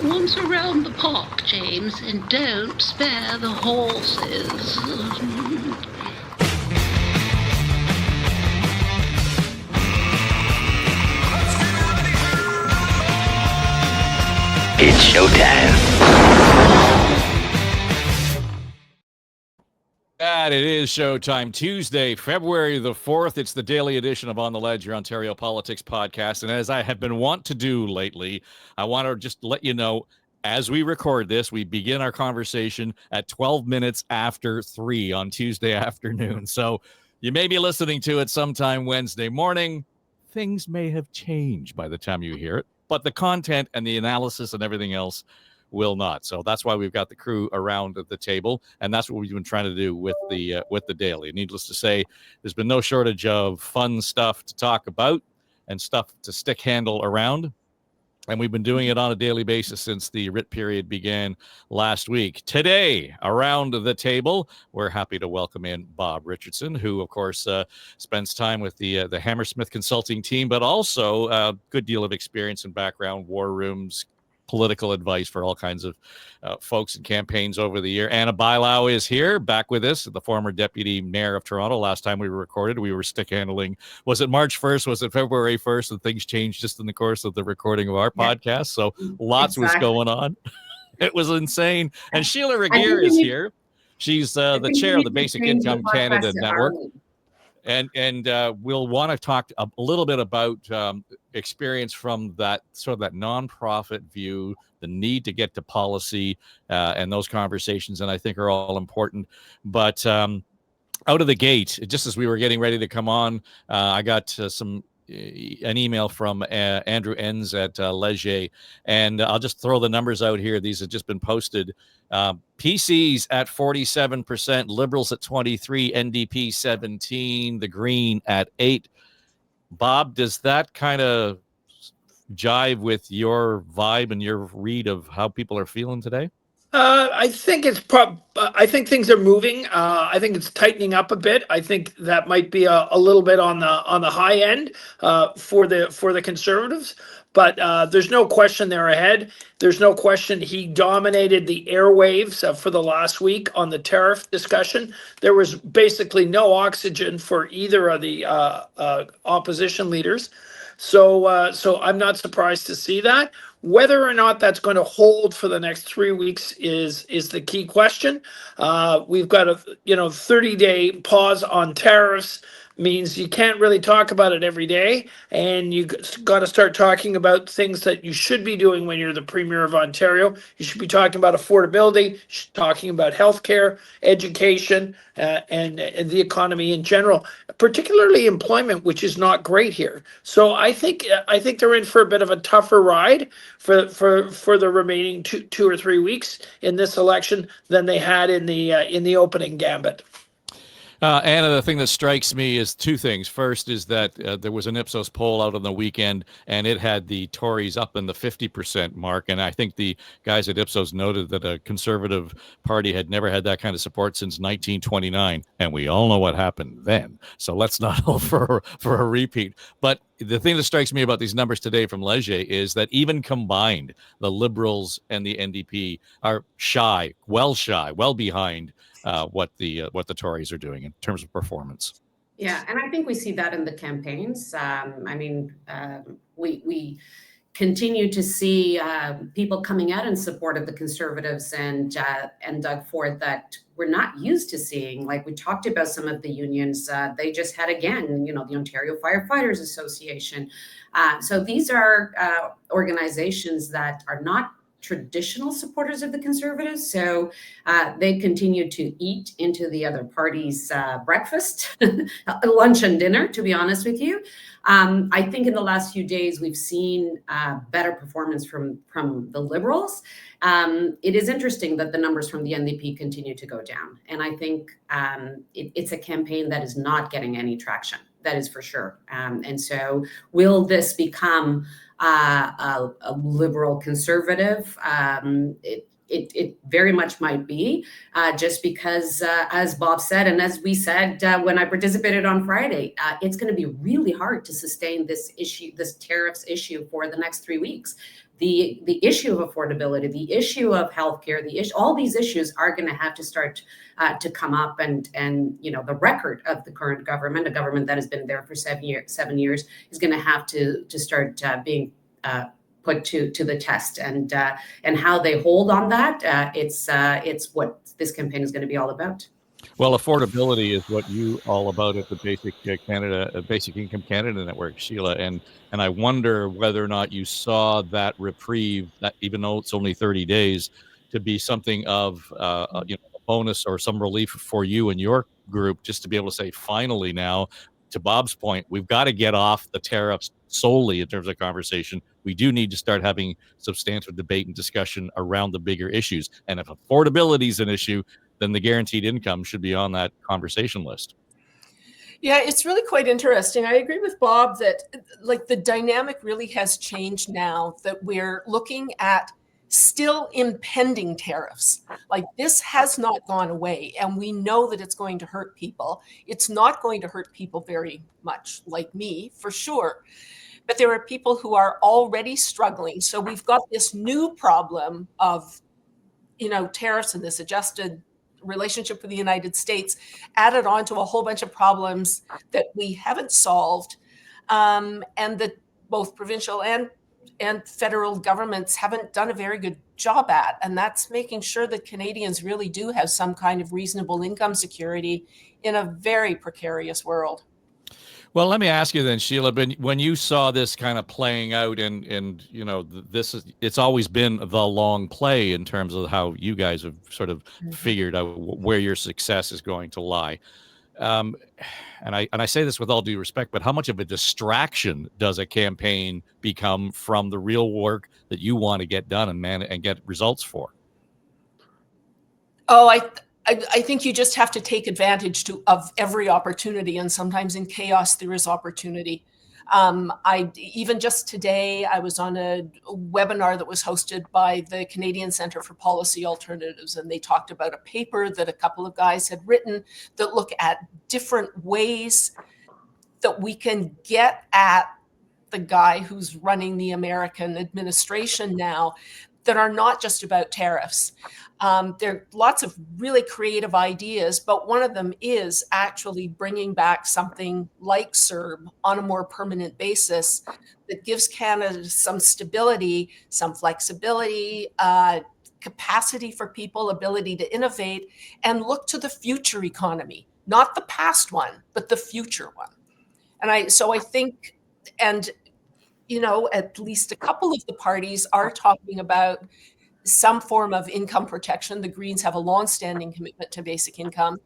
Once around the park, James, and don't spare the horses. It's showtime. And it is showtime. Tuesday, February the 4th. It's the daily edition of On the Ledge, your Ontario Politics podcast. And as I have been wont to do lately, I want to just let you know, as we record this, we begin our conversation at 12 minutes after 3 on Tuesday afternoon. So you may be listening to it sometime Wednesday morning. Things may have changed by the time you hear it, but the content and the analysis and everything else will not. So that's why we've got the crew around the table, and that's what we've been trying to do with the daily. Needless to say, there's been no shortage of fun stuff to talk about and stuff to stick handle around, and we've been doing it on a daily basis since the writ period began last week. Today, around the table, we're happy to welcome in Bob Richardson, who, of course, spends time with the Hammersmith consulting team, but also a good deal of experience and background, war rooms, political advice for all kinds of folks and campaigns over the year. Anna Bailão is here, back with us, the former deputy mayor of Toronto. Last time we recorded, we were stick handling. Was it March 1st? Was it February 1st? And things changed just in the course of the recording of our podcast. So lots was going on. It was insane. And Sheila Regehr is here. She's the chair of the Basic Income Canada Network. And we'll want to talk a little bit about experience from that sort of that nonprofit view, the need to get to policy and those conversations, and I think are all important. But out of the gate, just as we were getting ready to come on, I got an email from Andrew Enns at Leger, and I'll just throw the numbers out here. These have just been posted. PCs at 47%, Liberals at 23%, NDP 17%, the Green at 8%. Bob, does that kind of jive with your vibe and your read of how people are feeling today? I think I think things are moving. I think it's tightening up a bit. I think that might be a little bit on the high end for the Conservatives. But there's no question they're ahead. There's no question he dominated the airwaves for the last week on the tariff discussion. There was basically no oxygen for either of the opposition leaders. So I'm not surprised to see that. Whether or not that's going to hold for the next 3 weeks is the key question. We've got a 30-day pause on tariffs. Means you can't really talk about it every day, and you got to start talking about things that you should be doing when you're the Premier of Ontario. You should be talking about affordability, you should be talking about healthcare, education, and the economy in general, particularly employment, which is not great here. So I think they're in for a bit of a tougher ride for the remaining two or 3 weeks in this election than they had in the opening gambit. Anna, the thing that strikes me is two things. First is that there was an Ipsos poll out on the weekend, and it had the Tories up in the 50% mark. And I think the guys at Ipsos noted that a Conservative party had never had that kind of support since 1929. And we all know what happened then. So let's not hope for a repeat. But the thing that strikes me about these numbers today from Leger is that even combined, the Liberals and the NDP are well behind what the Tories are doing in terms of performance. Yeah, and I think we see that in the campaigns. We continue to see people coming out in support of the Conservatives and Doug Ford that we're not used to seeing. Like we talked about some of the unions, they just had again, the Ontario Firefighters Association. So these are organizations that are not traditional supporters of the Conservatives. So they continue to eat into the other party's breakfast, lunch and dinner, to be honest with you. I think in the last few days, we've seen better performance from the Liberals. It is interesting that the numbers from the NDP continue to go down. And I think it's a campaign that is not getting any traction. That is for sure. And so will this become a Liberal Conservative? It very much might be, just because, as Bob said, and as we said when I participated on Friday, it's going to be really hard to sustain this tariffs issue for the next 3 weeks. the issue of affordability, the issue of healthcare, all these issues are going to have to start to come up, and the record of the current government, a government that has been there for 7 years, is going to have to start being put to the test, and how they hold on that. It's what this campaign is going to be all about. Well, affordability is what you all about at the Basic Income Canada Network, Sheila, and I wonder whether or not you saw that reprieve, that even though it's only 30 days, to be something of a bonus or some relief for you and your group, just to be able to say, finally now, to Bob's point, we've got to get off the tariffs solely in terms of conversation. We do need to start having substantive debate and discussion around the bigger issues. And if affordability is an issue, then the guaranteed income should be on that conversation list. Yeah, it's really quite interesting. I agree with Bob that the dynamic really has changed now, that we're looking at still impending tariffs. This has not gone away, and we know that it's going to hurt people. It's not going to hurt people very much, like me, for sure. But there are people who are already struggling. So we've got this new problem of, tariffs and this adjusted relationship with the United States added on to a whole bunch of problems that we haven't solved, and that both provincial and federal governments haven't done a very good job at. And that's making sure that Canadians really do have some kind of reasonable income security in a very precarious world. Well, let me ask you then, Sheila, when you saw this kind of playing out, and it's always been the long play in terms of how you guys have sort of figured out where your success is going to lie. And I say this with all due respect, but how much of a distraction does a campaign become from the real work that you want to get done and get results for? Oh, I think you just have to take advantage of every opportunity, and sometimes in chaos there is opportunity. Even just today, I was on a webinar that was hosted by the Canadian Centre for Policy Alternatives, and they talked about a paper that a couple of guys had written that look at different ways that we can get at the guy who's running the American administration now, that are not just about tariffs. There are lots of really creative ideas, but one of them is actually bringing back something like CERB on a more permanent basis that gives Canada some stability, some flexibility, capacity for people, ability to innovate, and look to the future economy, not the past one, but the future one. And I think, and at least a couple of the parties are talking about some form of income protection. The Greens have a longstanding commitment to basic income.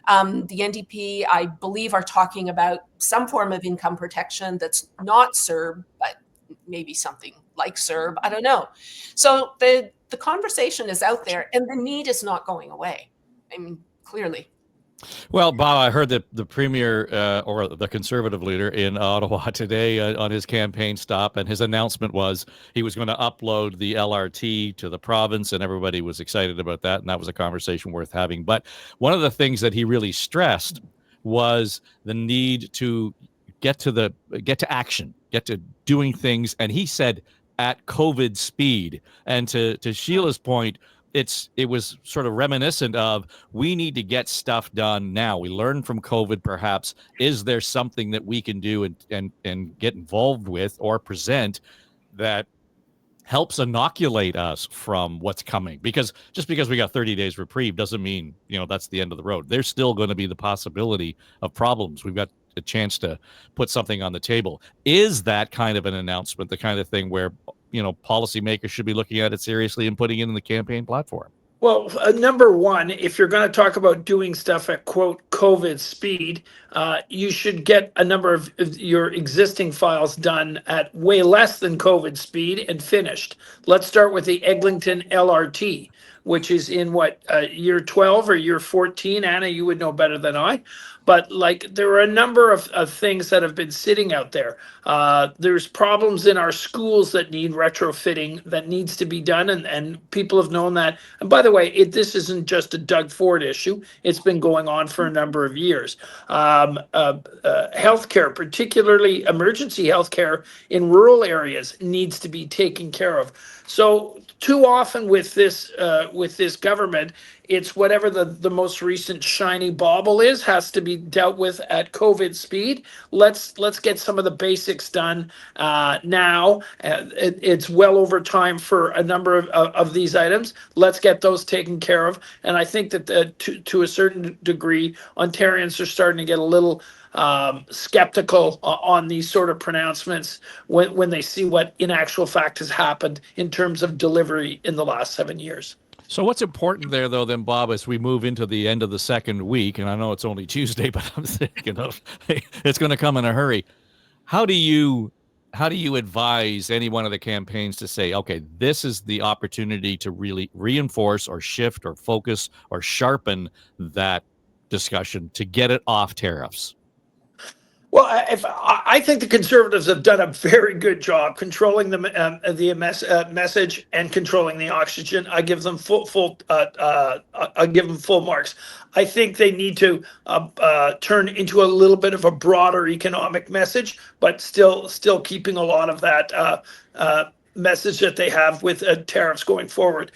The NDP, I believe, are talking about some form of income protection that's not CERB, but maybe something like CERB. I don't know. So the conversation is out there, and the need is not going away. I mean, clearly. Well, Bob, I heard that the premier or the Conservative leader in Ottawa today on his campaign stop, and his announcement was he was going to upload the LRT to the province, and everybody was excited about that, and that was a conversation worth having. But one of the things that he really stressed was the need to get to action, get to doing things, and he said at COVID speed. And to Sheila's point, it was sort of reminiscent of, we need to get stuff done now. We learned from COVID, perhaps. Is there something that we can do and get involved with or present that helps inoculate us from what's coming? Because just because we got 30 days reprieve doesn't mean, that's the end of the road. There's still going to be the possibility of problems. We've got a chance to put something on the table. Is that kind of an announcement the kind of thing where policymakers should be looking at it seriously and putting it in the campaign platform? Well, number one, if you're going to talk about doing stuff at, quote, COVID speed, you should get a number of your existing files done at way less than COVID speed and finished. Let's start with the Eglinton LRT. which is in what, year 12 or year 14. Anna, you would know better than I. But like, there are a number of things that have been sitting out there. There's problems in our schools that need retrofitting that needs to be done, and people have known that. And by the way, this isn't just a Doug Ford issue. It's been going on for a number of years. Healthcare, particularly emergency healthcare in rural areas, needs to be taken care of. So too often with this government, it's whatever the most recent shiny bauble has to be dealt with at COVID speed. Let's get some of the basics done now. It's well over time for a number of these items. Let's get those taken care of. And I think that to a certain degree, Ontarians are starting to get a little skeptical on these sort of pronouncements when they see what in actual fact has happened in terms of delivery in the last 7 years. So what's important there, though, then, Bob, as we move into the end of the second week, and I know it's only Tuesday, but I'm thinking of it's going to come in a hurry. How do you advise any one of the campaigns to say, okay, this is the opportunity to really reinforce or shift or focus or sharpen that discussion to get it off tariffs? Well, I think the Conservatives have done a very good job controlling the message and controlling the oxygen. I give them full marks. I think they need to turn into a little bit of a broader economic message, but still keeping a lot of that message that they have with tariffs going forward.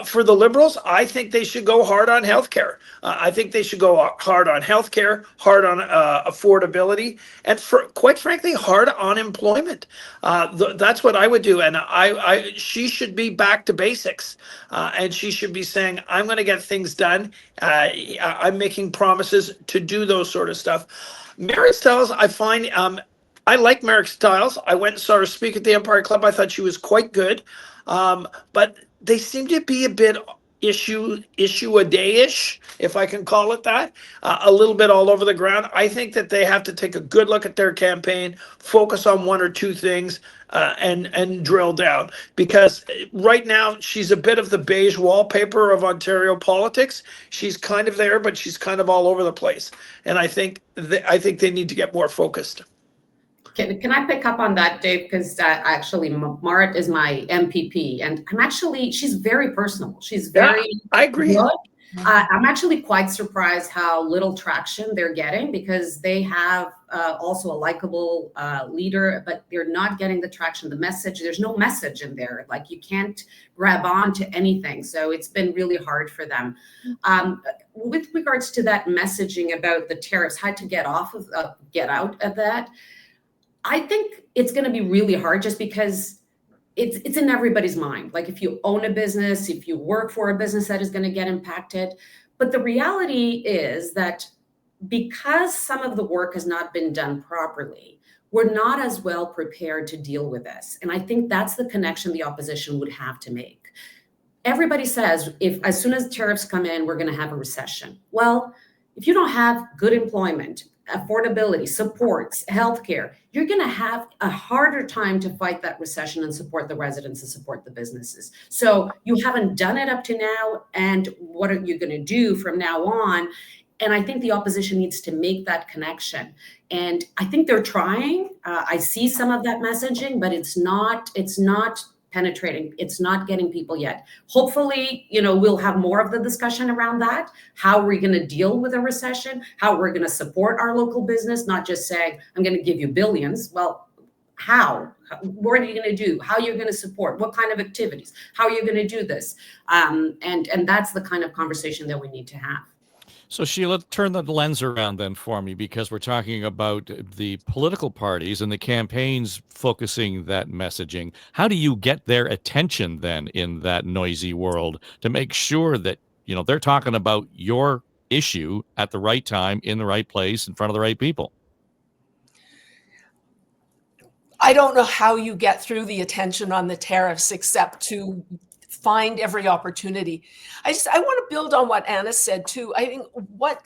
For the Liberals, I think they should go hard on healthcare. I think they should go hard on healthcare, hard on affordability, and quite frankly, hard on employment. That's what I would do. And she should be back to basics, and she should be saying, "I'm going to get things done. I'm making promises to do those sort of stuff." Mary Stiles, I find. I like Merrick Stiles. I went and saw her speak at the Empire Club. I thought she was quite good. But they seem to be a bit issue a day-ish, if I can call it that, a little bit all over the ground. I think that they have to take a good look at their campaign, focus on one or two things, and drill down. Because right now, she's a bit of the beige wallpaper of Ontario politics. She's kind of there, but she's kind of all over the place. And I think they need to get more focused. Can I pick up on that, Dave? Because actually, Marit is my MPP, and she's very personable. She's very. Yeah, I agree. Good. I'm actually quite surprised how little traction they're getting, because they have also a likable leader, but they're not getting the traction, the message. There's no message in there. Like, you can't grab on to anything. So it's been really hard for them. With regards to that messaging about the tariffs, how to get out of that. I think it's going to be really hard, just because it's in everybody's mind. Like, if you own a business, if you work for a business, that is going to get impacted. But the reality is that because some of the work has not been done properly, we're not as well prepared to deal with this. And I think that's the connection the opposition would have to make. Everybody says, as soon as tariffs come in, we're going to have a recession. Well, if you don't have good employment, affordability, supports, healthcare, you're going to have a harder time to fight that recession and support the residents and support the businesses. So you haven't done it up to now, and what are you going to do from now on? And I think the opposition needs to make that connection. And I think they're trying. I see some of that messaging, but it's not penetrating. It's not getting people yet. Hopefully, we'll have more of the discussion around that. How are we going to deal with a recession? How we're going to support our local business, not just saying, I'm going to give you billions. Well, how? What are you going to do? How are you going to support? What kind of activities? How are you going to do this? And that's the kind of conversation that we need to have. So, Sheila, turn the lens around then for me, because we're talking about the political parties and the campaigns focusing that messaging. How do you get their attention then in that noisy world to make sure that, they're talking about your issue at the right time, in the right place, in front of the right people? I don't know how you get through the attention on the tariffs except to find every opportunity. I want to build on what Anna said too. I think what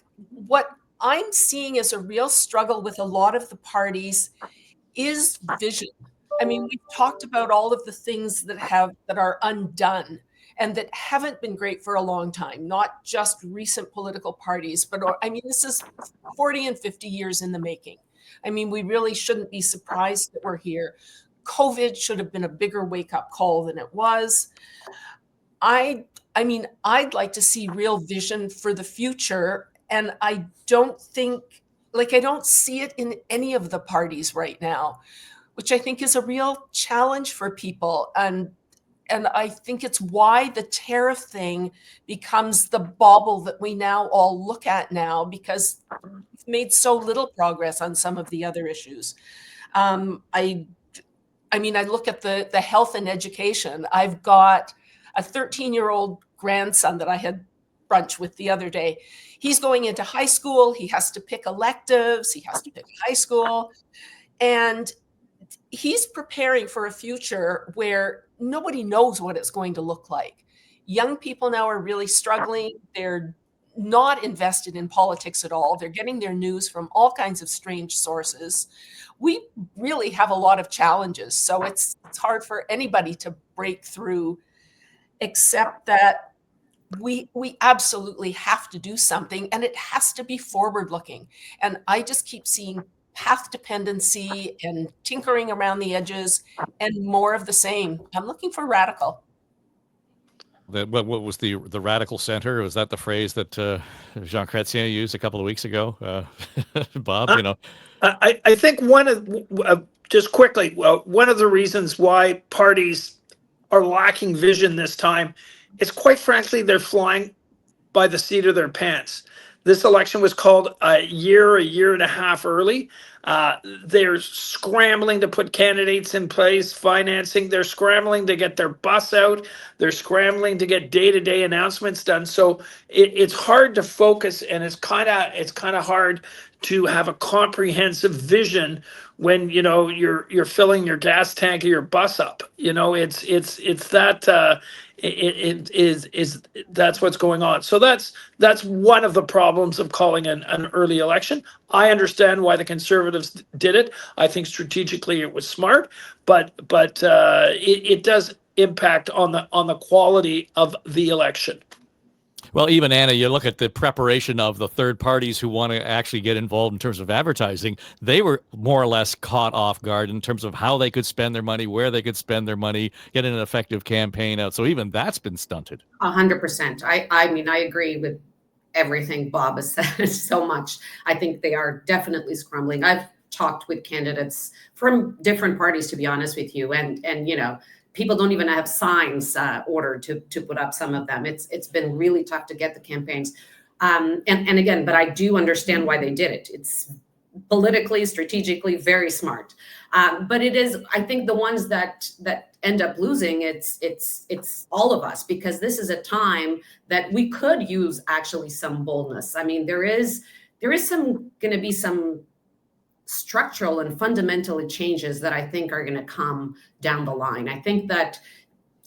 I'm seeing as a real struggle with a lot of the parties is vision. I mean, we've talked about all of the things that are undone. and that haven't been great for a long time, not just recent political parties, but I mean, this is 40 and 50 years in the making. I mean, we really shouldn't be surprised that we're here. COVID should have been a bigger wake-up call than it was. I mean, I'd like to see real vision for the future, and I don't see it in any of the parties right now, which I think is a real challenge for people. And I think it's why the tariff thing becomes the bauble that we now all look at now, because we've made so little progress on some of the other issues. I mean, I look at the health and education. I've got a 13-year-old grandson that I had brunch with the other day. He's going into high school. He has to pick electives. He has to pick high school. And he's preparing for a future where nobody knows what it's going to look like. Young people now are really struggling. They're not invested in politics at all. They're getting their news from all kinds of strange sources. We really have a lot of challenges. So it's hard for anybody to break through, except that we absolutely have to do something, and it has to be forward looking. And I just keep seeing path dependency and tinkering around the edges and more of the same. I'm looking for radical. What was the radical center? Was that the phrase that Jean Chrétien used a couple of weeks ago? Bob, you know, I think one of just quickly, one of the reasons why parties are lacking vision this time is, quite frankly, they're flying by the seat of their pants. This election was called a year and a half early. They're scrambling to put candidates in place, financing. They're scrambling to get their bus out. They're scrambling to get day-to-day announcements done. So it's hard to focus, and it's kind of hard to have a comprehensive vision when you're filling your gas tank or your bus up. It's that. That's what's going on. So that's one of the problems of calling an early election. I understand why the Conservatives did it. I think strategically it was smart, but it does impact on the quality of the election. Well, even Anna, you look at the preparation of the third parties who want to actually get involved in terms of advertising. They were more or less caught off guard in terms of how they could spend their money, where they could spend their money, get an effective campaign out. So even that's been stunted. 100%. I mean, I agree with everything Bob has said so much. I think they are definitely scrambling. I've talked with candidates from different parties, to be honest with you, and people don't even have signs ordered to put up, some of them. It's been really tough to get the campaigns. And again, but I do understand why they did it. It's politically, strategically very smart. But it is, I think, the ones that end up losing, it's all of us, because this is a time that we could use actually some boldness. I mean, there is going to be some structural and fundamental changes that I think are going to come down the line. I think that,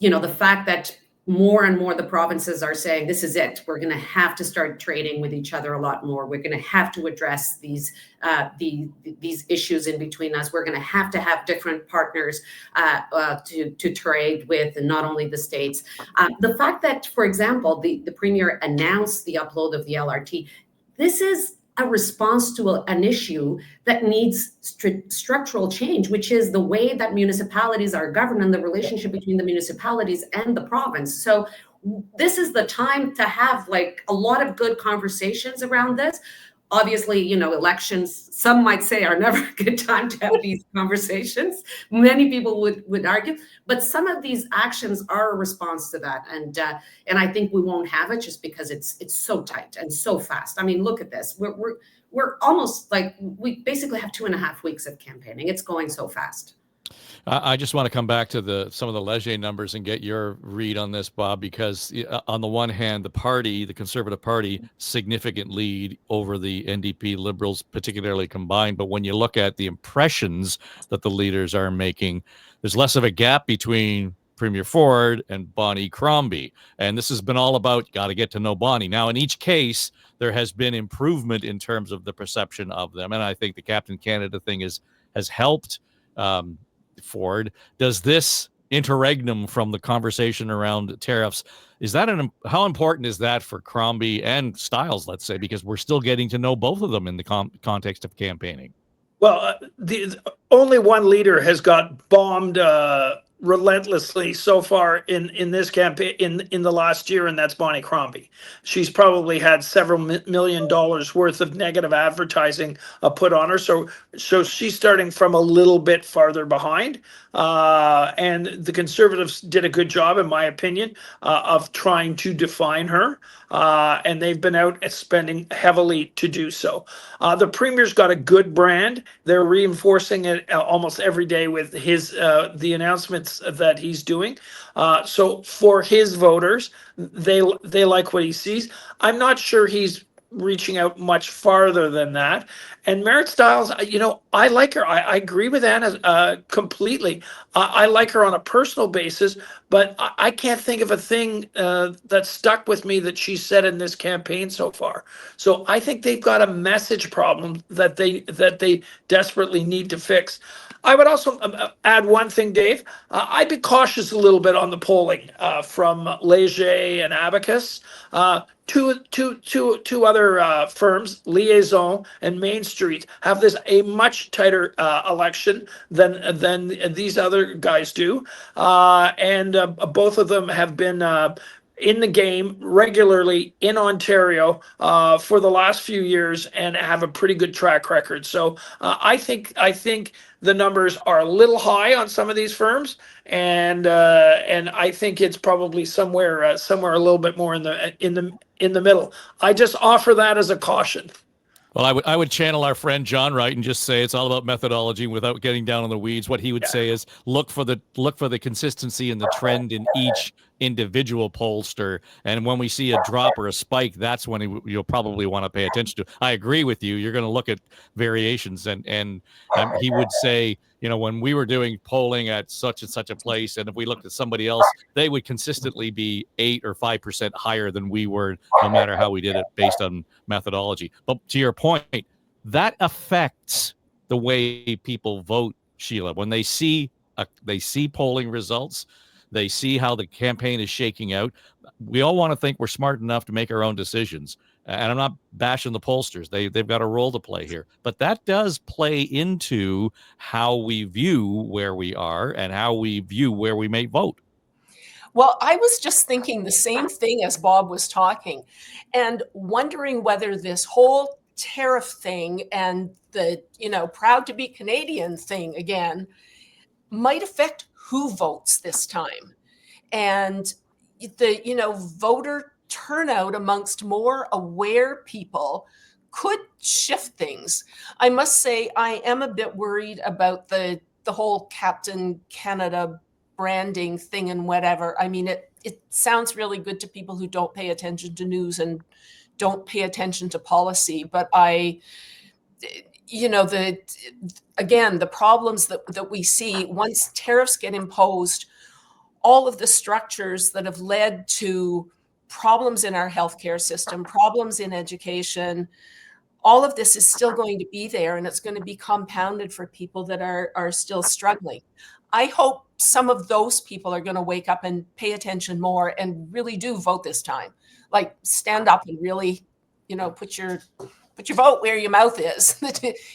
the fact that more and more the provinces are saying, this is it, we're going to have to start trading with each other a lot more. We're going to have to address these issues in between us. We're going to have different partners to trade with, and not only the states. The fact that, for example, the Premier announced the upload of the LRT, this is a response to an issue that needs structural change, which is the way that municipalities are governed and the relationship between the municipalities and the province. So this is the time to have a lot of good conversations around this. Obviously, elections, some might say, are never a good time to have these conversations. Many people would argue, but some of these actions are a response to that. And I think we won't have it just because it's so tight and so fast. I mean, look at this. We're almost we basically have 2.5 weeks of campaigning. It's going so fast. I just want to come back to some of the Leger numbers and get your read on this, Bob, because on the one hand, the Conservative Party, significant lead over the NDP Liberals, particularly combined. But when you look at the impressions that the leaders are making, there's less of a gap between Premier Ford and Bonnie Crombie. And this has been all about, got to get to know Bonnie. Now, in each case, there has been improvement in terms of the perception of them. And I think the Captain Canada thing has helped Ford. Does this interregnum from the conversation around tariffs. Is that how important is that for Crombie and Stiles, let's say, because we're still getting to know both of them in the context of campaigning? Well, the only one leader has got bombed relentlessly so far in this campaign in the last year, and that's Bonnie Crombie. She's probably had several $1 million worth of negative advertising put on her. So she's starting from a little bit farther behind. And the Conservatives did a good job, in my opinion, of trying to define her. And they've been out spending heavily to do so. The Premier's got a good brand. They're reinforcing it almost every day with the announcements that he's doing. So for his voters, they like what he sees. I'm not sure he's reaching out much farther than that. And Merritt Stiles, I like her. I agree with Anna completely. I like her on a personal basis, but I can't think of a thing that stuck with me that she said in this campaign so far. So I think they've got a message problem that they desperately need to fix. I would also add one thing, Dave. I'd be cautious a little bit on the polling from Leger and Abacus. Two other firms, Liaison and Main Street, have a much tighter election than these other guys do, and both of them have been in the game regularly in Ontario for the last few years and have a pretty good track record. So I think the numbers are a little high on some of these firms, and I think it's probably somewhere a little bit more in the middle. I just offer that as a caution. Well, I would channel our friend John Wright and just say it's all about methodology without getting down on the weeds. What he would say is look for the consistency and the trend in each individual pollster, and when we see a drop or a spike, that's when you'll probably want to pay attention to. I agree with you. You're going to look at variations, and he would say, when we were doing polling at such and such a place, and if we looked at somebody else, they would consistently be 8 or 5% higher than we were, no matter how we did it based on methodology. But to your point, that affects the way people vote, Sheila. When they see polling results, they see how the campaign is shaking out. We all want to think we're smart enough to make our own decisions. And I'm not bashing the pollsters. They've got a role to play here. But that does play into how we view where we are and how we view where we may vote. Well, I was just thinking the same thing as Bob was talking and wondering whether this whole tariff thing and the, proud to be Canadian thing again might affect who votes this time. And the, voter turnout amongst more aware people could shift things. I must say, I am a bit worried about the whole Captain Canada branding thing and whatever. I mean, it sounds really good to people who don't pay attention to news and don't pay attention to policy. But the problems that we see once tariffs get imposed, all of the structures that have led to problems in our healthcare system, problems in education, all of this is still going to be there, and it's going to be compounded for people that are still struggling. I hope some of those people are going to wake up and pay attention more and really do vote this time. Like, stand up and really, put your vote where your mouth is.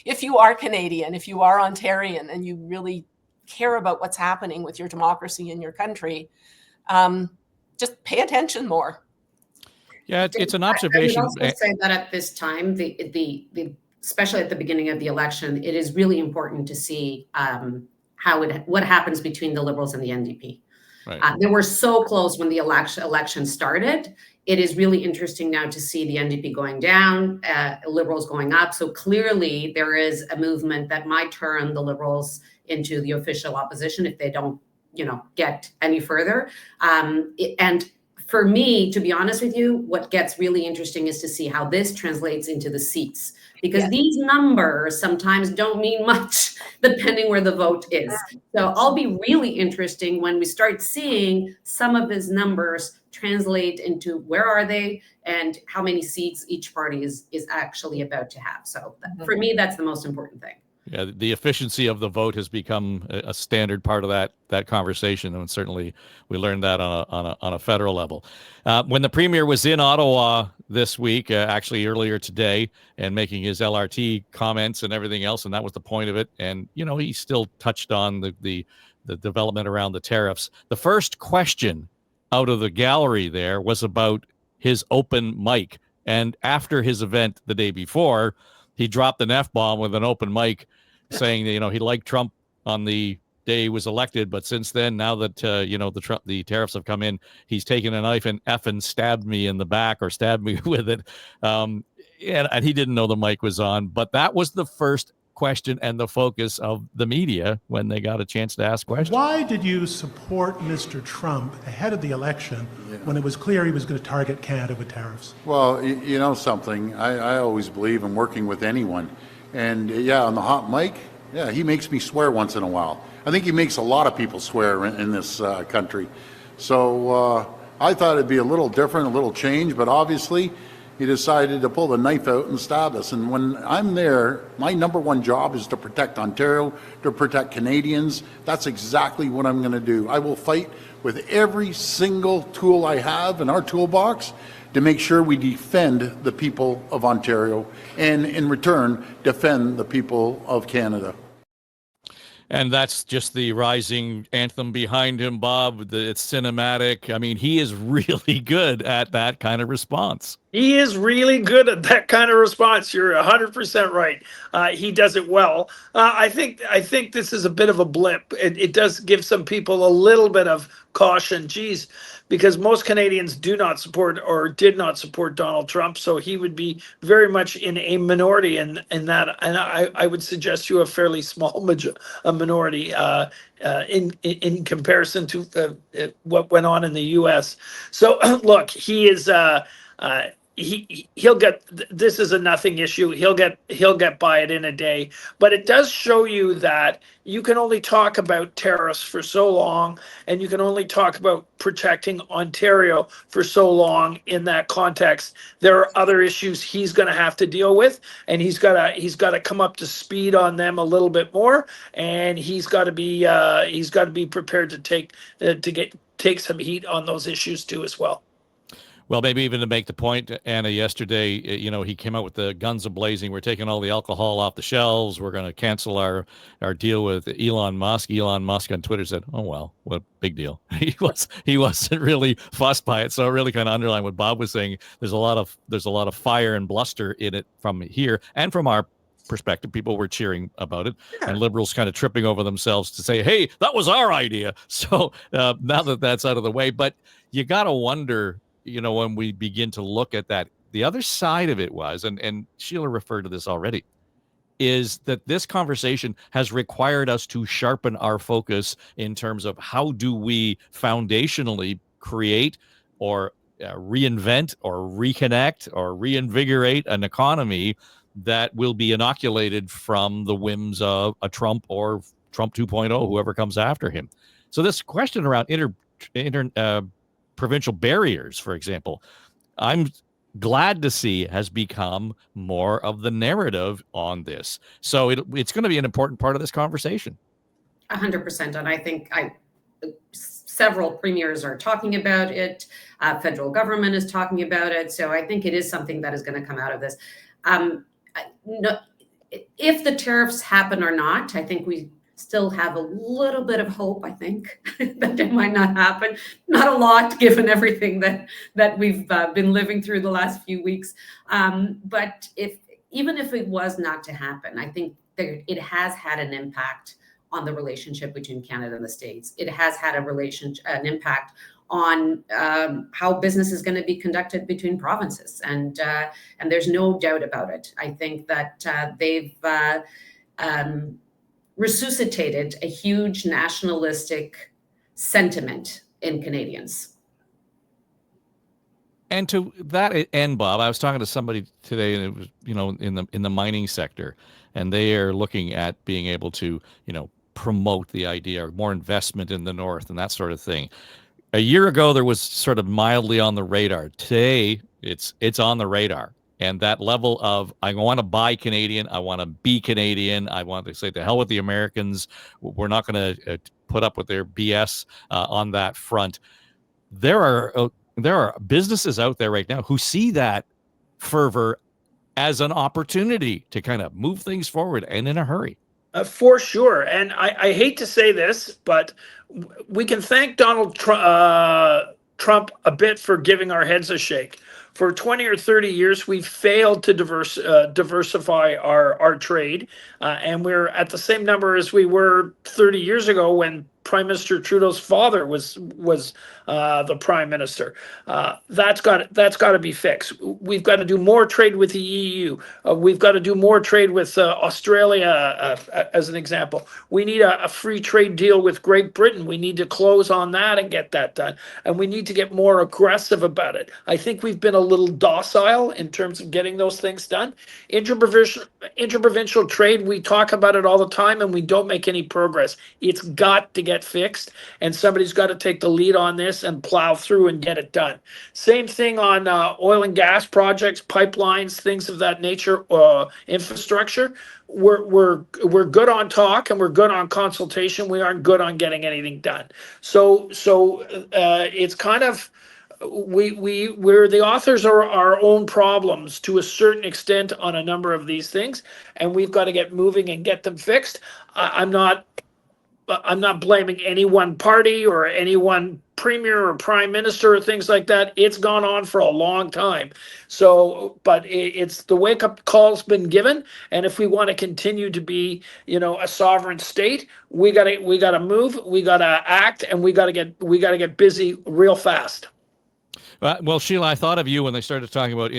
If you are Canadian, if you are Ontarian, and you really care about what's happening with your democracy in your country, just pay attention more. Yeah, it's an observation. I would also say that at this time, especially at the beginning of the election, it is really important to see what happens between the Liberals and the NDP. Right. They were so close when the election started. It is really interesting now to see the NDP going down, Liberals going up. So clearly there is a movement that might turn the Liberals into the official opposition if they don't, get any further. And for me, to be honest with you, what gets really interesting is to see how this translates into the seats, because these numbers sometimes don't mean much depending where the vote is. So I'll be really interesting when we start seeing some of these numbers translate into where are they and how many seats each party is actually about to have. So for me, that's the most important thing. Yeah, the efficiency of the vote has become a standard part of that conversation, and certainly we learned that on a federal level. When the premier was in Ottawa this week, actually earlier today, and making his LRT comments and everything else, and that was the point of it. And he still touched on the development around the tariffs. The first question out of the gallery there was about his open mic, and after his event the day before, he dropped an F-bomb with an open mic, saying that, he liked Trump on the day he was elected, but since then, now that the tariffs have come in, he's taken a knife and effing stabbed me in the back, or stabbed me with it. And he didn't know the mic was on, but that was the first question and the focus of the media when they got a chance to ask questions. Why did you support Mr. Trump ahead of the election when it was clear he was going to target Canada with tariffs? Well, you know something, I always believe in working with anyone. And on the hot mic, he makes me swear once in a while. I think he makes a lot of people swear in this country. So I thought it'd be a little different, a little change, but obviously he decided to pull the knife out and stab us. And when I'm there, my number one job is to protect Ontario, to protect Canadians. That's exactly what I'm going to do. I will fight with every single tool I have in our toolbox to make sure we defend the people of Ontario, and in return, defend the people of Canada. And that's just the rising anthem behind him, Bob. It's cinematic. I mean, he is really good at that kind of response. He is really good at that kind of response. You're 100% right. He does it well. I think this is a bit of a blip. It does give some people a little bit of caution. Geez, because most Canadians do not support or did not support Donald Trump, so he would be very much in a minority in that. And I would suggest you a fairly small minority in comparison to what went on in the U.S. So look, he is. He'll get, this is a nothing issue. He'll get by it in a day, but it does show you that you can only talk about tariffs for so long, and you can only talk about protecting Ontario for so long in that context. There are other issues he's going to have to deal with, and he's got to come up to speed on them a little bit more, and he's got to be prepared to take some heat on those issues too as well. Well, maybe even to make the point, Anna, yesterday, he came out with the guns a-blazing. We're taking all the alcohol off the shelves. We're going to cancel our deal with Elon Musk. Elon Musk on Twitter said, "Oh, well, what big deal." He wasn't really fussed by it. So it really kind of underlined what Bob was saying. There's a lot of fire and bluster in it from here and from our perspective. People were cheering about it, and liberals kind of tripping over themselves to say, "Hey, that was our idea." So now that that's out of the way, but you got to wonder, when we begin to look at that, the other side of it was, and Sheila referred to this already, is that this conversation has required us to sharpen our focus in terms of how do we foundationally create or reinvent or reconnect or reinvigorate an economy that will be inoculated from the whims of a Trump or Trump 2.0, whoever comes after him. So this question around provincial barriers, for example, I'm glad to see has become more of the narrative on this. So it's going to be an important part of this conversation. 100%. And I think several premiers are talking about it. Federal government is talking about it. So I think it is something that is going to come out of this. If the tariffs happen or not, I think we still have a little bit of hope, I think, that it might not happen. Not a lot, given everything that we've been living through the last few weeks. But even if it was not to happen, I think it has had an impact on the relationship between Canada and the States. It has had an impact on how business is going to be conducted between provinces. And there's no doubt about it. I think that they've resuscitated a huge nationalistic sentiment in Canadians. And to that end, Bob, I was talking to somebody today, and it was, in the mining sector, and they are looking at being able to, promote the idea of more investment in the north and that sort of thing. A year ago, there was sort of mildly on the radar. Today, it's on the radar. And that level of, I want to buy Canadian, I want to be Canadian, I want to say, to hell with the Americans, we're not going to put up with their BS on that front. There are businesses out there right now who see that fervor as an opportunity to kind of move things forward, and in a hurry. For sure. And I hate to say this, but we can thank Donald Trump a bit for giving our heads a shake. For 20 or 30 years, we've failed to diversify our trade, and we're at the same number as we were 30 years ago when Prime Minister Trudeau's father was the Prime Minister. That's got to be fixed. We've got to do more trade with the EU. We've got to do more trade with Australia, as an example. We need a free trade deal with Great Britain. We need to close on that and get that done. And we need to get more aggressive about it. I think we've been a little docile in terms of getting those things done. Interprovincial trade, we talk about it all the time and we don't make any progress. It's got to get fixed, and somebody's got to take the lead on this and plow through and get it done. Same thing on oil and gas projects, pipelines, things of that nature, infrastructure. We're good on talk and we're good on consultation. We aren't good on getting anything done. So it's kind of, we're the authors of our own problems to a certain extent on a number of these things, and we've got to get moving and get them fixed. I'm not blaming any one party or any one premier or prime minister or things like that. It's gone on for a long time. So, but it's the wake up call's been given. And if we want to continue to be, a sovereign state, we gotta move, we gotta act, and we gotta get busy real fast. Well, Sheila, I thought of you when they started talking about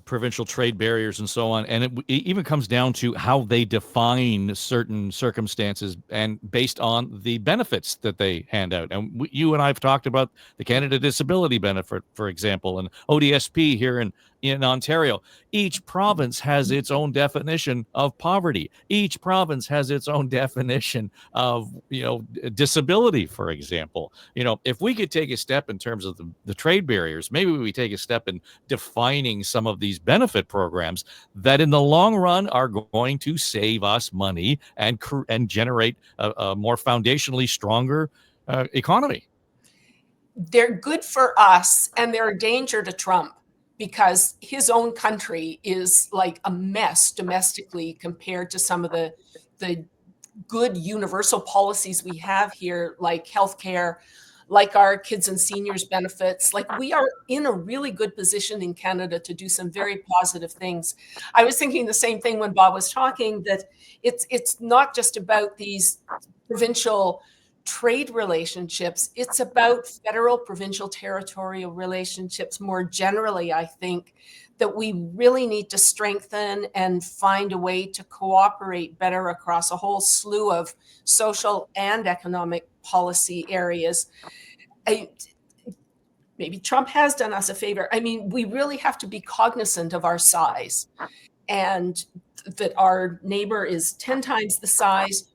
provincial trade barriers and so on. And it even comes down to how they define certain circumstances and based on the benefits that they hand out. And you and I have talked about the Canada Disability Benefit, for example, and ODSP here in Ontario. Each province has its own definition of poverty. Each province has its own definition of, disability, for example. If we could take a step in terms of the trade barriers, maybe we take a step in defining some of these benefit programs that in the long run are going to save us money and generate a more foundationally stronger economy. They're good for us, and they're a danger to Trump, because his own country is like a mess domestically compared to some of the good universal policies we have here, like healthcare, like our kids and seniors benefits. Like, we are in a really good position in Canada to do some very positive things. I was thinking the same thing when Bob was talking, that it's not just about these provincial trade relationships. It's about federal, provincial, territorial relationships more generally. I think that we really need to strengthen and find a way to cooperate better across a whole slew of social and economic policy areas. Maybe Trump has done us a favor. I mean, we really have to be cognizant of our size, and that our neighbor is 10 times the size.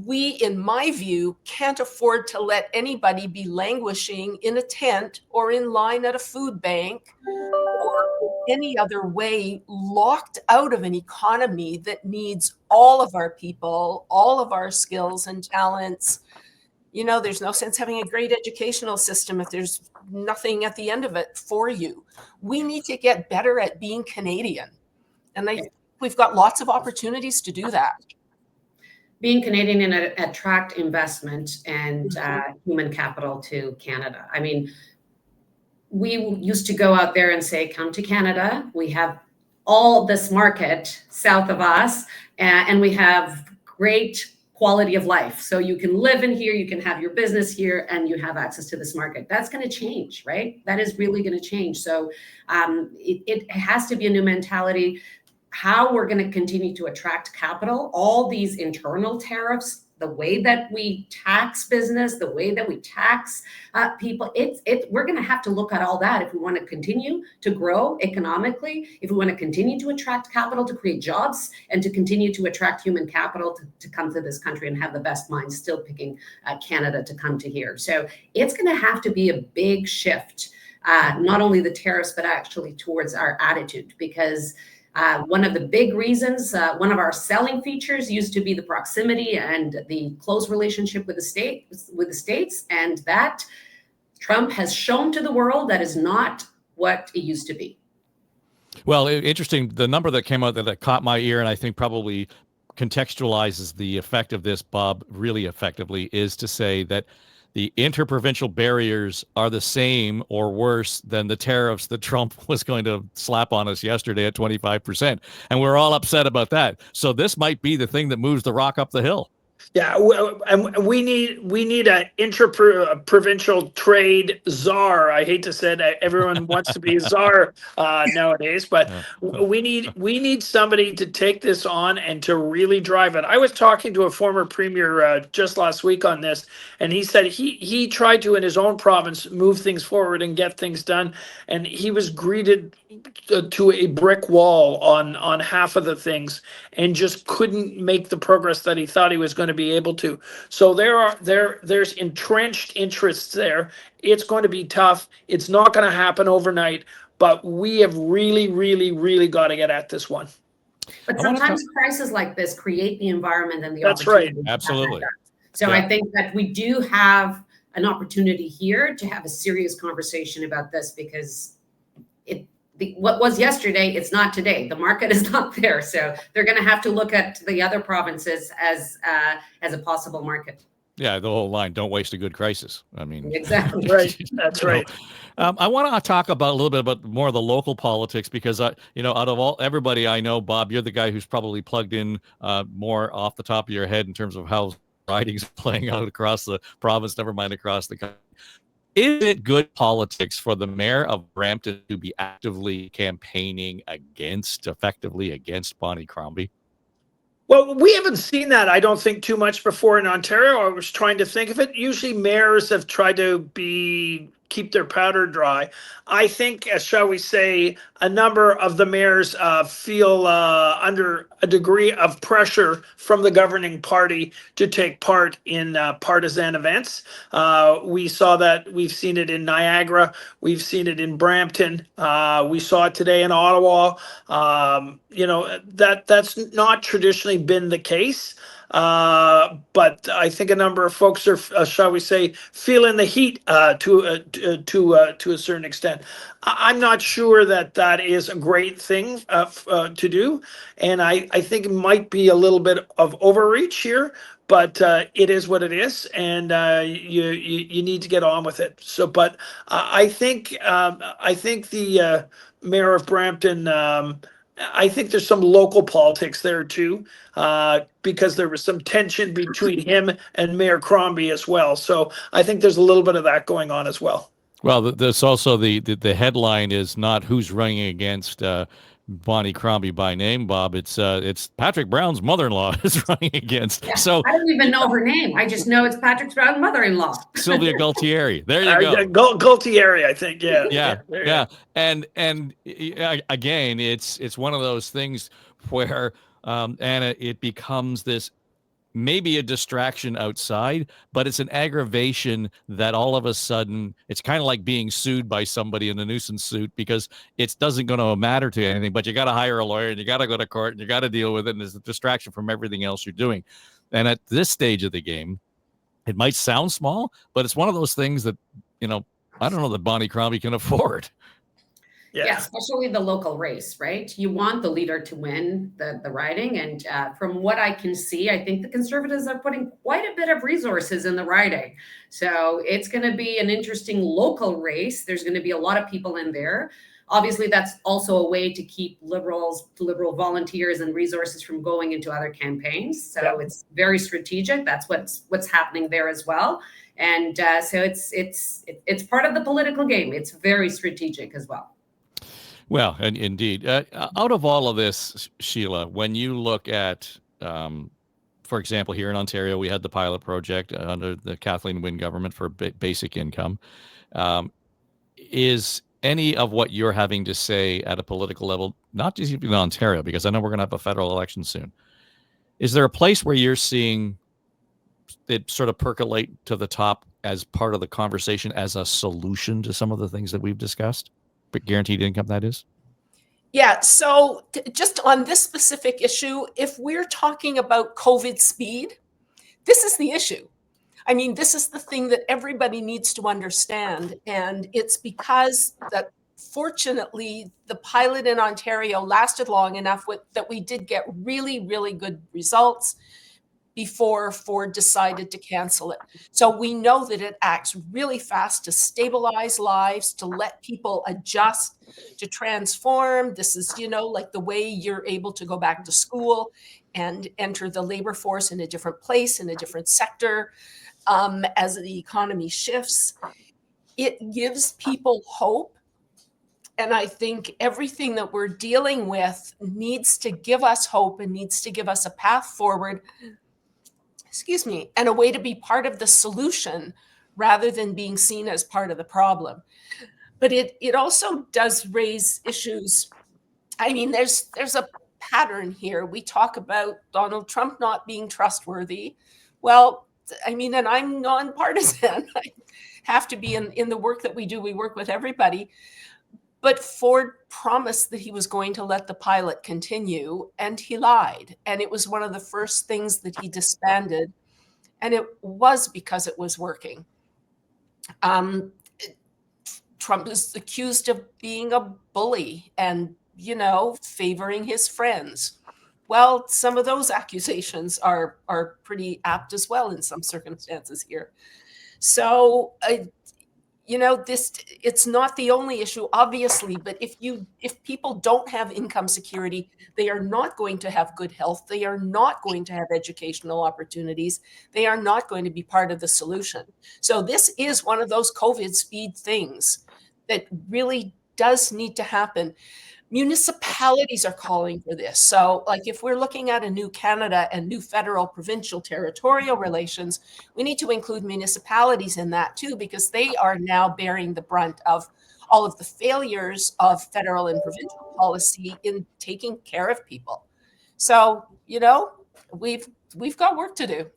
We, in my view, can't afford to let anybody be languishing in a tent or in line at a food bank or any other way, locked out of an economy that needs all of our people, all of our skills and talents. There's no sense having a great educational system if there's nothing at the end of it for you. We need to get better at being Canadian. And I think we've got lots of opportunities to do that. Being Canadian and attract investment and human capital to Canada. I mean, we used to go out there and say, come to Canada. We have all this market south of us, and we have great quality of life. So you can live in here, you can have your business here, and you have access to this market. That's going to change, right? That is really going to change. So it has to be a new mentality. How we're going to continue to attract capital, all these internal tariffs, the way that we tax business, the way that we tax people, we're going to have to look at all that if we want to continue to grow economically, if we want to continue to attract capital to create jobs, and to continue to attract human capital to come to this country and have the best minds still picking Canada to come to here. So it's going to have to be a big shift not only the tariffs, but actually towards our attitude. Because one of the big reasons, one of our selling features used to be the proximity and the close relationship with the states, and that Trump has shown to the world that is not what it used to be. Well, interesting. The number that came out that caught my ear, and I think probably contextualizes the effect of this, Bob, really effectively, is to say that the interprovincial barriers are the same or worse than the tariffs that Trump was going to slap on us yesterday at 25%. And we're all upset about that. So this might be the thing that moves the rock up the hill. Yeah, and we need an interprovincial trade czar. I hate to say that everyone wants to be a czar nowadays, but we need somebody to take this on and to really drive it. I was talking to a former premier just last week on this, and he said he tried to in his own province move things forward and get things done, and he was greeted to a brick wall on half of the things and just couldn't make the progress that he thought he was going to be able to. So there's entrenched interests there. It's going to be tough. It's not going to happen overnight, but we have really got to get at this one. But sometimes crises like this create the environment and the That's opportunity. Right. Absolutely. So I think that we do have an opportunity here to have a serious conversation about this, because what was yesterday, it's not today. The market is not there. So they're going to have to look at the other provinces as a possible market. Yeah, the whole line, don't waste a good crisis. I mean, exactly. Right. That's right. I want to talk about a little bit about more of the local politics, because, out of everybody I know, Bob, you're the guy who's probably plugged in more off the top of your head in terms of how ridings playing out across the province, never mind across the country. Is it good politics for the mayor of Brampton to be actively campaigning effectively against Bonnie Crombie? Well, we haven't seen that, I don't think, too much before in Ontario. I was trying to think of it. Usually mayors have tried to keep their powder dry. I think, shall we say, a number of the mayors feel under a degree of pressure from the governing party to take part in partisan events. We saw that. We've seen it in Niagara. We've seen it in Brampton. We saw it today in Ottawa. That's not traditionally been the case. But I think a number of folks are, shall we say, feeling the heat to a certain extent. I'm not sure that is a great thing to do, and I think it might be a little bit of overreach here. But it is what it is, and you need to get on with it. So, but I think the mayor of Brampton. I think there's some local politics there too, because there was some tension between him and Mayor Crombie as well. So I think there's a little bit of that going on as well. Well, there's also the headline is not who's running against Bonnie Crombie by name, Bob. It's Patrick Brown's mother-in-law is running against. Yeah, so I don't even know her name. I just know it's Patrick Brown's mother-in-law. Sylvia Gualtieri. There you go. Gualtieri, I think. Yeah. Yeah. And again, it's one of those things where Anna, it becomes this maybe a distraction outside, but it's an aggravation that all of a sudden it's kind of like being sued by somebody in a nuisance suit, because it doesn't going to matter to anything, but you got to hire a lawyer and you got to go to court and you got to deal with it. And there's a distraction from everything else you're doing. And at this stage of the game, it might sound small, but it's one of those things that, I don't know that Bonnie Crombie can afford. Yeah, especially the local race, right? You want the leader to win the riding. And from what I can see, I think the Conservatives are putting quite a bit of resources in the riding. So it's going to be an interesting local race. There's going to be a lot of people in there. Obviously, that's also a way to keep liberal volunteers and resources from going into other campaigns. So it's very strategic. That's what's happening there as well. And so it's part of the political game. It's very strategic as well. Well, and indeed, out of all of this, Sheila, when you look at, for example, here in Ontario, we had the pilot project under the Kathleen Wynne government for basic income. Is any of what you're having to say at a political level, not just in Ontario, because I know we're going to have a federal election soon, is there a place where you're seeing it sort of percolate to the top as part of the conversation as a solution to some of the things that we've discussed? But guaranteed income, that is? Yeah, so just on this specific issue, if we're talking about COVID speed, this is the issue. I mean, this is the thing that everybody needs to understand. And it's because that fortunately the pilot in Ontario lasted long enough that we did get really, really good results before Ford decided to cancel it. So we know that it acts really fast to stabilize lives, to let people adjust, to transform. This is, like the way you're able to go back to school and enter the labor force in a different place, in a different sector, as the economy shifts. It gives people hope. And I think everything that we're dealing with needs to give us hope and needs to give us a path forward, and a way to be part of the solution rather than being seen as part of the problem. But it also does raise issues. I mean, there's a pattern here. We talk about Donald Trump not being trustworthy. Well, I mean, and I'm nonpartisan. I have to be in the work that we do. We work with everybody. But Ford promised that he was going to let the pilot continue, and he lied. And it was one of the first things that he disbanded. And it was because it was working. Trump is accused of being a bully and, favoring his friends. Well, some of those accusations are pretty apt as well in some circumstances here. So, it's not the only issue, obviously, but if people don't have income security, they are not going to have good health. They are not going to have educational opportunities. They are not going to be part of the solution. So this is one of those COVID speed things that really does need to happen. Municipalities are calling for this. So like if we're looking at a new Canada and new federal provincial territorial relations, we need to include municipalities in that too, because they are now bearing the brunt of all of the failures of federal and provincial policy in taking care of people. So, we've got work to do.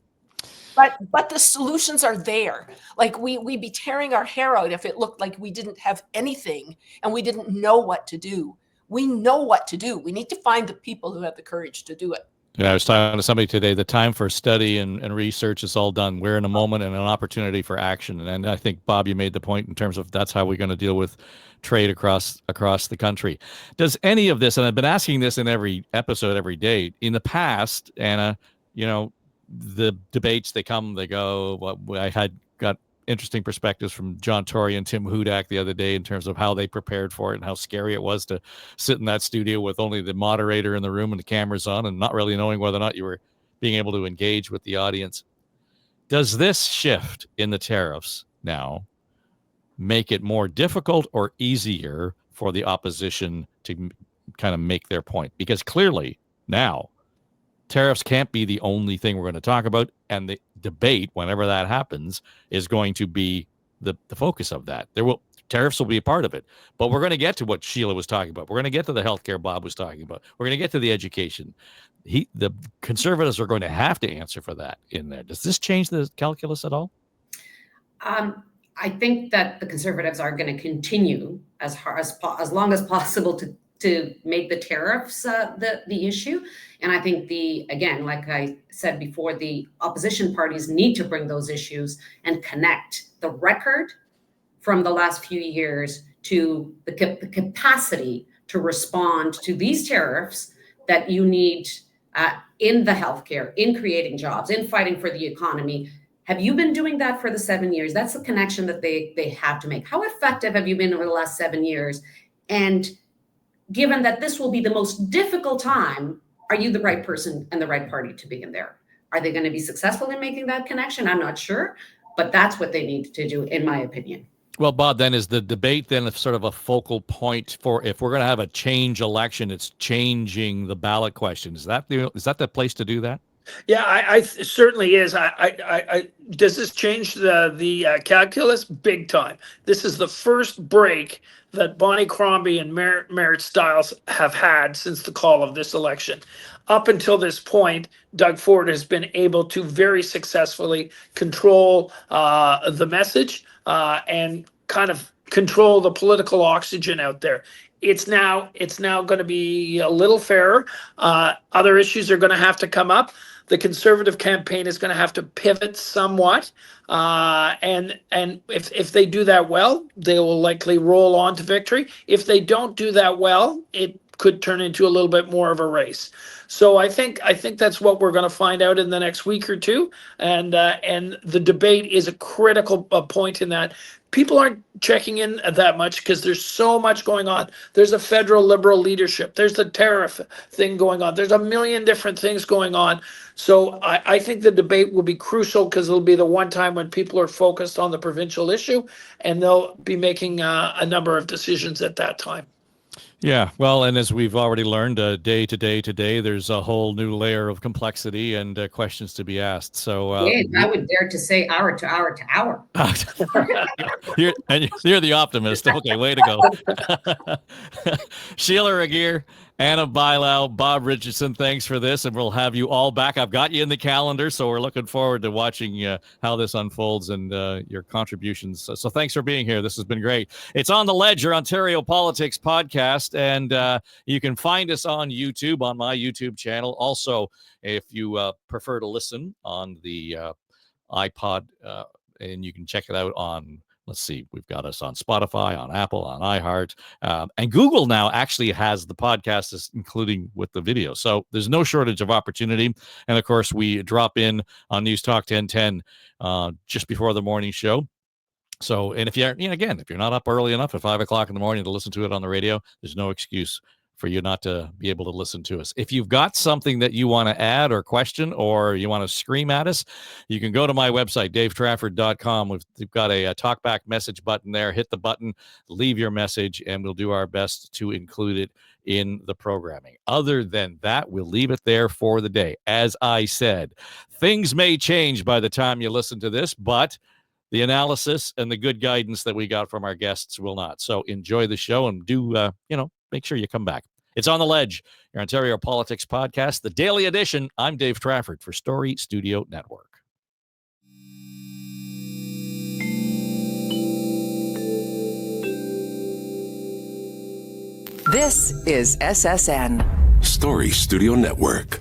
But the solutions are there. Like we'd be tearing our hair out if it looked like we didn't have anything and we didn't know what to do. We know what to do. We need to find the people who have the courage to do it. Yeah, I was talking to somebody today. The time for study and research is all done. We're in a moment and an opportunity for action. And I think, Bob, you made the point in terms of that's how we're going to deal with trade across the country. Does any of this, and I've been asking this in every episode, every day, in the past, Anna, the debates, they come, they go. I got interesting perspectives from John Tory and Tim Hudak the other day in terms of how they prepared for it and how scary it was to sit in that studio with only the moderator in the room and the cameras on and not really knowing whether or not you were being able to engage with the audience. Does this shift in the tariffs now make it more difficult or easier for the opposition to kind of make their point? Because clearly now tariffs can't be the only thing we're going to talk about, and the debate, whenever that happens, is going to be the focus of that. Tariffs will be a part of it, but we're going to get to what Sheila was talking about. We're going to get to the healthcare Bob was talking about. We're going to get to the education. The Conservatives are going to have to answer for that in there. Does this change the calculus at all? I think that the Conservatives are going to continue as long as possible to make the tariffs the issue. And I think again, like I said before, the opposition parties need to bring those issues and connect the record from the last few years to the capacity to respond to these tariffs that you need in the healthcare, in creating jobs, in fighting for the economy. Have you been doing that for the 7 years? That's the connection that they have to make. How effective have you been over the last 7 years? And given that this will be the most difficult time, are you the right person and the right party to be in there? Are they going to be successful in making that connection? I'm not sure, but that's what they need to do, in my opinion. Well, Bob, then is the debate then sort of a focal point for if we're going to have a change election, it's changing the ballot question. Is that the place to do that? Yeah, I certainly is. Does this change the calculus? Big time. This is the first break that Bonnie Crombie and Merritt Stiles have had since the call of this election. Up until this point, Doug Ford has been able to very successfully control the message and kind of control the political oxygen out there. It's now going to be a little fairer. Other issues are going to have to come up. The Conservative campaign is going to have to pivot somewhat, and if they do that well, they will likely roll on to victory. If they don't do that well, it could turn into a little bit more of a race. So I think that's what we're going to find out in the next week or two, and the debate is a critical point in that. People aren't checking in that much because there's so much going on. There's a federal Liberal leadership. There's the tariff thing going on. There's a million different things going on. So I think the debate will be crucial because it'll be the one time when people are focused on the provincial issue, and they'll be making a number of decisions at that time. Yeah, well, and as we've already learned, day to day, there's a whole new layer of complexity and questions to be asked. So I would dare to say hour to hour to hour. You're the optimist. Okay, way to go. Sheila Regehr, Anna Bailão, Bob Richardson, thanks for this, and we'll have you all back. I've got you in the calendar, so we're looking forward to watching how this unfolds and your contributions. So thanks for being here. This has been great. It's On the Ledge, your Ontario Politics podcast, and you can find us on YouTube, on my YouTube channel. Also, if you prefer to listen on the iPod, and you can check it out on, let's see, we've got us on Spotify, on Apple, on iHeart, and Google now actually has the podcast, including with the video. So there's no shortage of opportunity. And of course, we drop in on News Talk 1010 just before the morning show. So, and if you're, again, if you're not up early enough at 5 o'clock in the morning to listen to it on the radio, there's no excuse for you not to be able to listen to us. If you've got something that you want to add or question, or you want to scream at us, you can go to my website, davetrafford.com. We've got a talkback message button there. Hit the button, leave your message, and we'll do our best to include it in the programming. Other than that, we'll leave it there for the day. As I said, things may change by the time you listen to this, but the analysis and the good guidance that we got from our guests will not. So enjoy the show and do, make sure you come back. It's On the Ledge, your Ontario Politics podcast, the daily edition. I'm Dave Trafford for Story Studio Network. This is SSN. Story Studio Network.